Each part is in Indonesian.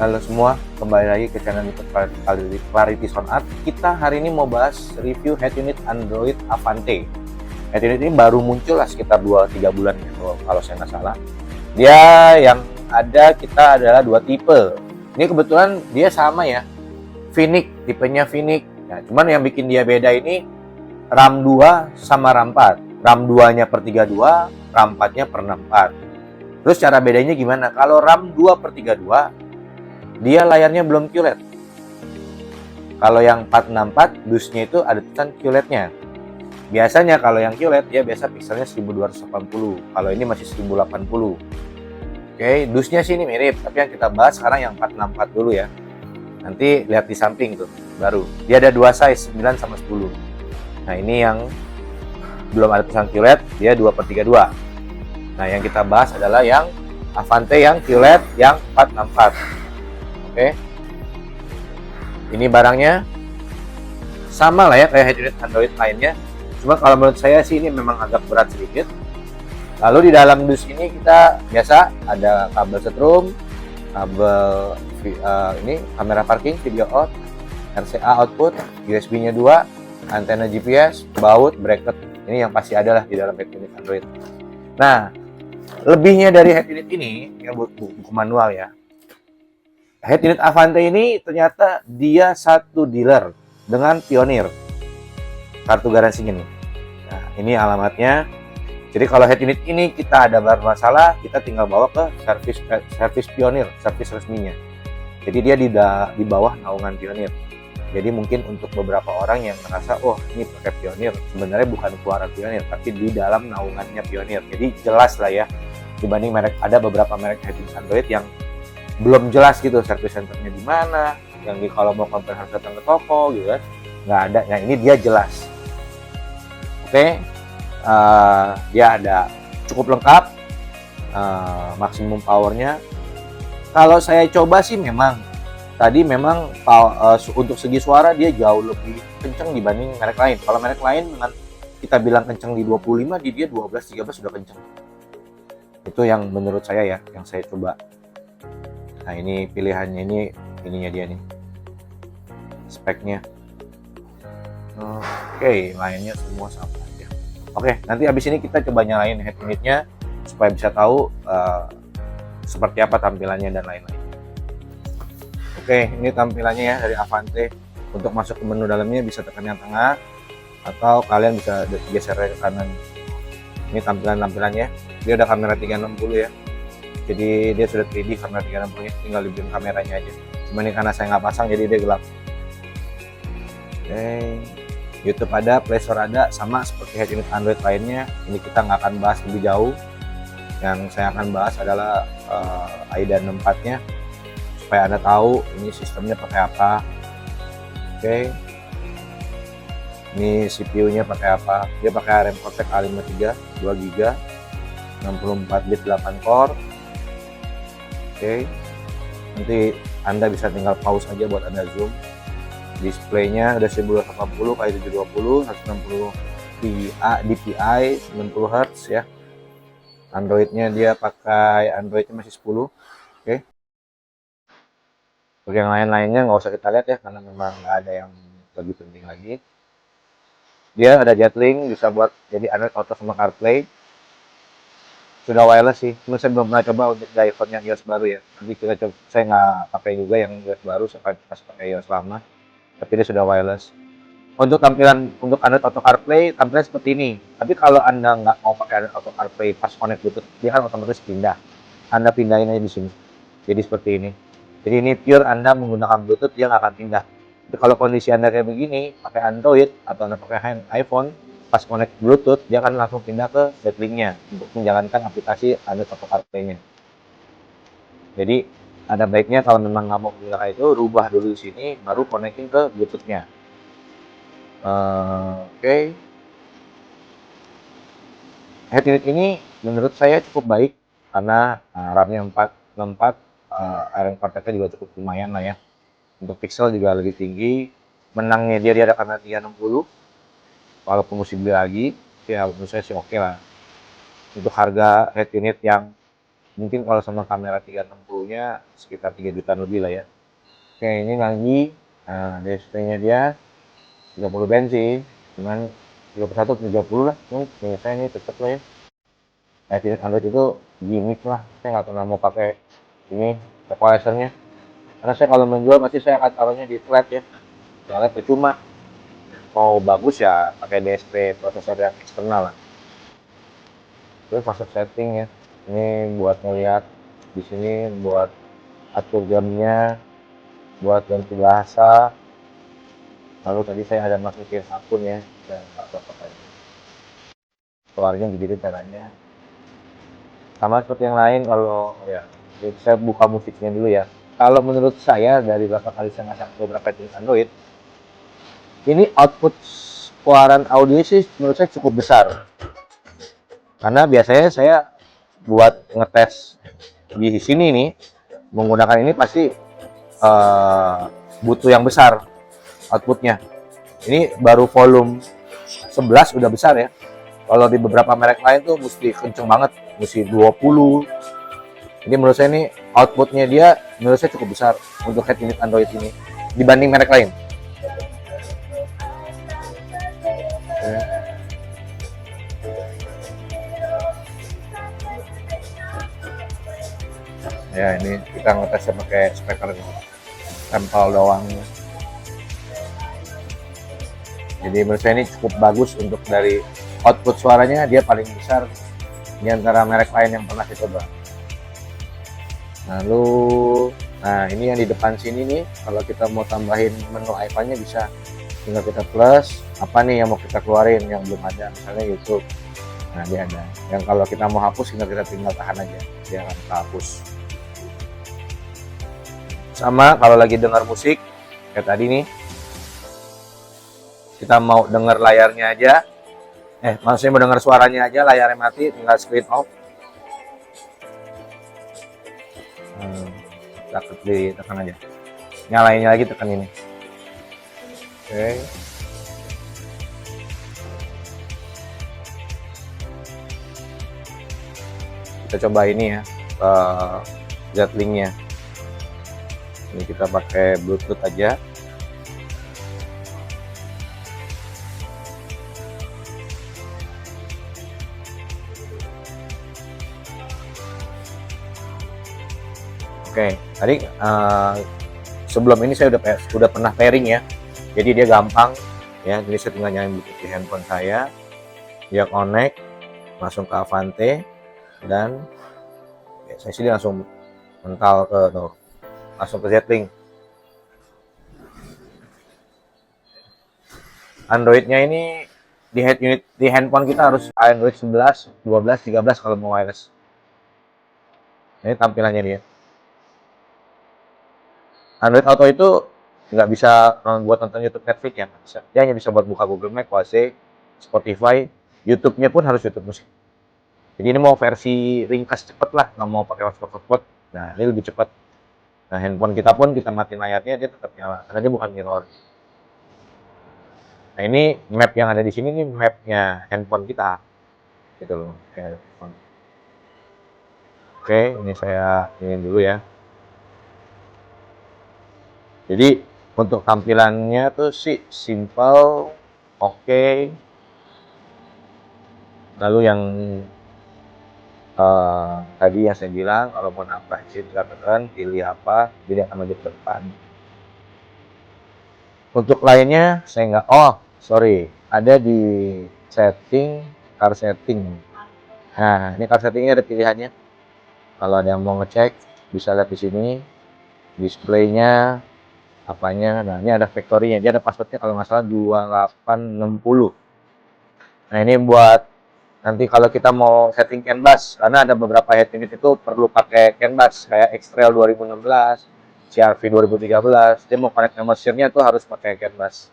Halo semua, kembali lagi ke channel YouTube Clarity Sound Art. Kita hari ini mau bahas review head unit Android Avante. Head unit ini baru muncul lah sekitar 2-3 bulan ya, kalau saya nggak salah. Dia yang ada kita adalah dua tipe. Ini kebetulan dia sama ya, Phoenix, tipenya Phoenix. Nah, cuman yang bikin dia beda ini RAM 2 sama RAM 4. RAM 2-nya per 32, RAM 4-nya per 64. Terus cara bedanya gimana? Kalau RAM 2 per 32, dia layarnya belum QLED. Kalau yang 464 dusnya itu ada tulisan QLED-nya. Biasanya kalau yang QLED dia biasa pixelnya 1280. Kalau ini masih 1080. Oke, dusnya sih ini mirip, tapi yang kita bahas sekarang yang 464 dulu ya. Nanti lihat di samping tuh, baru. Dia ada dua size, 9 sama 10. Nah, ini yang belum ada tulisan QLED, dia 2 per 32. Nah, yang kita bahas adalah yang Avante yang QLED yang 464. Oke, ini barangnya sama lah ya kayak head unit Android lainnya. Cuma kalau menurut saya sih ini memang agak berat sedikit. Lalu di dalam dus ini kita biasa ada kabel setrum, kabel ini kamera parking, video out, RCA output, USB-nya 2, antena GPS, baut, bracket. Ini yang pasti ada lah di dalam head unit Android. Nah, lebihnya dari head unit ini yang buku manual ya. Head unit Avante ini ternyata dia satu dealer dengan Pioneer. Kartu garansinya nih. Nah, ini alamatnya. Jadi kalau head unit ini kita ada masalah, kita tinggal bawa ke servis Pioneer, servis resminya. Jadi dia di bawah naungan Pioneer. Jadi mungkin untuk beberapa orang yang merasa, oh ini pakai Pioneer, sebenarnya bukan keluaran Pioneer, tapi di dalam naungannya Pioneer. Jadi jelas lah ya, dibanding ada beberapa merek head unit Android yang belum jelas gitu service centernya di mana, yang kalau mau compare harus datang ke toko gitu kan, nggak ada. Yang ini dia jelas. Oke, dia ada cukup lengkap, maksimum powernya. Kalau saya coba sih memang tadi memang untuk segi suara dia jauh lebih kenceng dibanding merek lain. Kalau merek lain dengan kita bilang kenceng di 25, di dia 12-13 sudah kenceng. Itu yang menurut saya ya, yang saya coba. Nah, ini pilihannya, ininya dia nih, speknya. Oke, lainnya semua sama aja. Oke, nanti abis ini kita coba nyalain head unitnya supaya bisa tahu seperti apa tampilannya dan lain-lain. Oke, ini tampilannya ya dari Avante. Untuk masuk ke menu dalamnya bisa tekan yang tengah atau kalian bisa geser ke kanan. Ini tampilannya. Dia ada kamera 360 ya. Jadi dia sudah 3D kamera 360 nya, tinggal dibikin kameranya aja. Cuma ini karena saya nggak pasang jadi dia gelap. Oke, YouTube ada, Play Store ada, sama seperti head unit Android lainnya. Ini kita nggak akan bahas lebih jauh. Yang saya akan bahas adalah AIDA 64-nya supaya Anda tahu ini sistemnya pakai apa. Oke, ini CPU-nya pakai apa? Dia pakai ARM Cortex A53 2GB, 64 bit 8 core. Oke, nanti Anda bisa tinggal pause aja buat Anda zoom. Displaynya ada 1280 x 720, 160 dpi, 90 Hz ya. Androidnya dia pakai Androidnya masih 10. Oke. Untuk yang lain-lainnya nggak usah kita lihat ya, karena memang nggak ada yang lebih penting lagi. Dia ada Jetlink, bisa buat jadi Android Auto sama CarPlay. Sudah wireless sih, cuma saya belum pernah coba untuk iPhone yang iOS baru ya. Nanti kita coba, saya nggak pakai juga yang iOS baru, saya pakai iOS lama. Tapi dia sudah wireless. Untuk tampilan untuk Android Auto CarPlay, tampilan seperti ini. Tapi kalau Anda nggak mau pakai Android Auto CarPlay pas connect Bluetooth, dia kan otomatis pindah. Anda pindahin aja di sini. Jadi seperti ini. Jadi ini pure Anda menggunakan Bluetooth, dia nggak akan pindah. Tapi kalau kondisi Anda kayak begini, pakai Android atau Anda pakai iPhone, pas connect Bluetooth, dia akan langsung pindah ke Jetlink-nya untuk menjalankan aplikasi Android Auto CarPlay-nya. Jadi ada baiknya kalau memang nggak mau menggunakan itu, rubah dulu di sini, baru connecting ke Bluetooth-nya. Oke. Head unit ini menurut saya cukup baik karena RAM-nya 4, ARM Cortex-nya juga cukup lumayan lah ya. Untuk pixel juga lebih tinggi. Menangnya dia ada kamera 360. Walaupun mesti beli lagi, ya menurut saya sih oke lah. Untuk harga head unit yang Mungkin kalau sama kamera 360-nya sekitar 3 jutaan lebih lah ya. Oke, ini lagi display-nya dia 30 sih, cuman 31 30 lah, cuman biasanya ini tetap lah ya. Android itu gimmick lah, saya nggak pernah mau pakai ini equalizernya, karena saya kalau menjual pasti saya akan taruhnya di flat ya, soalnya percuma mau bagus ya pakai DSP prosesor yang eksternal lah. Terus masuk setting ya, ini buat ngeliat di sini, buat atur jamnya, buat ganti bahasa. Lalu tadi saya ada masukin akun ya, dan apa-apa keluarnya gitu caranya. Sama seperti yang lain, kalau ya saya buka musiknya dulu ya. Kalau menurut saya dari beberapa kali saya ngasih beberapa jenis Android, ini output keluaran audio sih menurut saya cukup besar. Karena biasanya saya buat ngetes di sini nih menggunakan ini pasti butuh yang besar outputnya. Ini baru volume 11 udah besar ya. Kalau di beberapa merek lain tuh mesti kenceng banget, mesti 20. Jadi menurut saya ini outputnya dia menurut saya cukup besar untuk head unit Android ini dibanding merek lain. Ya ini kita ngetesnya pakai speaker sampel doang. Jadi menurut saya ini cukup bagus untuk dari output suaranya, dia paling besar di antara merek lain yang pernah saya coba. Lalu, nah ini yang di depan sini nih, kalau kita mau tambahin menu icon-nya bisa tinggal kita plus, apa nih yang mau kita keluarin yang belum ada, misalnya YouTube. Nah dia ada. Yang kalau kita mau hapus, kita tinggal tahan aja, dia akan hapus. Sama kalau lagi dengar musik, kayak tadi nih, kita mau dengar layarnya aja, maksudnya mau dengar suaranya aja, layarnya mati, tinggal screen off. Ditekan aja, nyalainnya lagi tekan ini. Oke. Kita coba ini ya, Z-Link-nya. Ini kita pakai Bluetooth aja. Oke, tadi sebelum ini saya udah pernah pairing ya, jadi dia gampang ya. Jadi saya tinggal nyalain Bluetooth di handphone saya, dia connect langsung ke Avante, dan ya, saya sini langsung mental ke langsung ke Z-Link. Androidnya ini di head unit di handphone kita harus Android 11, 12, 13 kalau mau wireless. Ini tampilannya dia. Android Auto itu nggak bisa buat nonton YouTube, Netflix ya, nggak bisa. Dia hanya bisa buat buka Google Maps, WhatsApp, Spotify, YouTube-nya pun harus YouTube musik. Jadi ini mau versi ringkas cepet lah, nggak mau pakai hotspot. Nah ini lebih cepat. Nah handphone kita pun kita matiin layarnya dia tetap nyala, karena dia bukan mirror. Nah ini map yang ada di sini nih mapnya handphone kita, gitu loh. Oke, ini saya ini dulu ya. Jadi untuk tampilannya tuh sih simple, oke. Lalu yang tadi yang saya bilang, kalau mau nambah tinggal pilih apa, jadi akan maju ke depan. Untuk lainnya saya nggak, ada di setting, car setting. Nah ini car settingnya ada pilihannya. Kalau ada yang mau ngecek bisa lihat di sini displaynya apanya. Nah ini ada factory-nya, dia ada passwordnya kalau nggak salah 2860. Nah ini buat nanti kalau kita mau setting CAN bus, karena ada beberapa head unit itu perlu pakai CAN bus kayak X-Trail 2016, CR-V 2013, dia mau connect mesinnya tuh harus pakai CAN bus.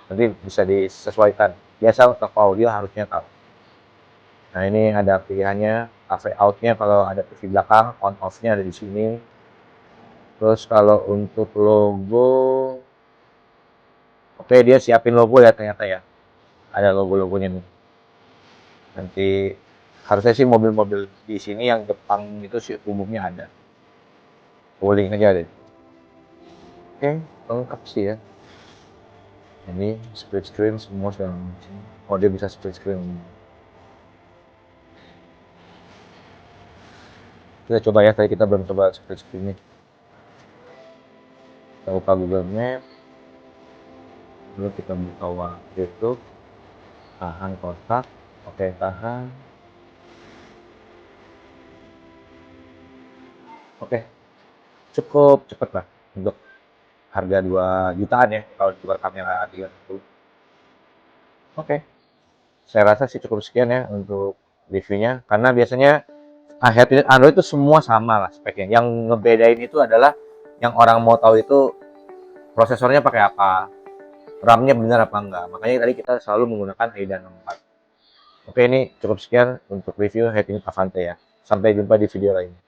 Nanti bisa disesuaikan. Biasa untuk audio harusnya tahu. Nah ini ada pilihannya, AV out-nya kalau ada TV belakang, on off-nya ada di sini. Terus kalau untuk logo, oke dia siapin logo ya ternyata ya. Ada logo-logonya nih. Nanti Harusnya sih mobil-mobil di sini yang Jepang itu sih umumnya ada. Wuling aja deh. Oke, lengkap sih ya. Ini split screen semua segala macam. Oh, dia bisa split screen. Kita coba ya, tadi kita belum coba split screen nih. Kita buka Google Map, lalu kita buka YouTube, tahan kotak, oke tahan. Oke, cukup cepet lah untuk harga 2 jutaan ya kalau ditukar kamera 30. Oke, saya rasa sih cukup sekian ya untuk reviewnya, karena biasanya head-unit Android itu semua sama lah speknya. Yang ngebedain itu adalah yang orang mau tahu itu prosesornya pakai apa, RAM-nya benar apa enggak. Makanya tadi kita selalu menggunakan Adreno 4. Oke, ini cukup sekian untuk review head unit Avante ya. Sampai jumpa di video lain.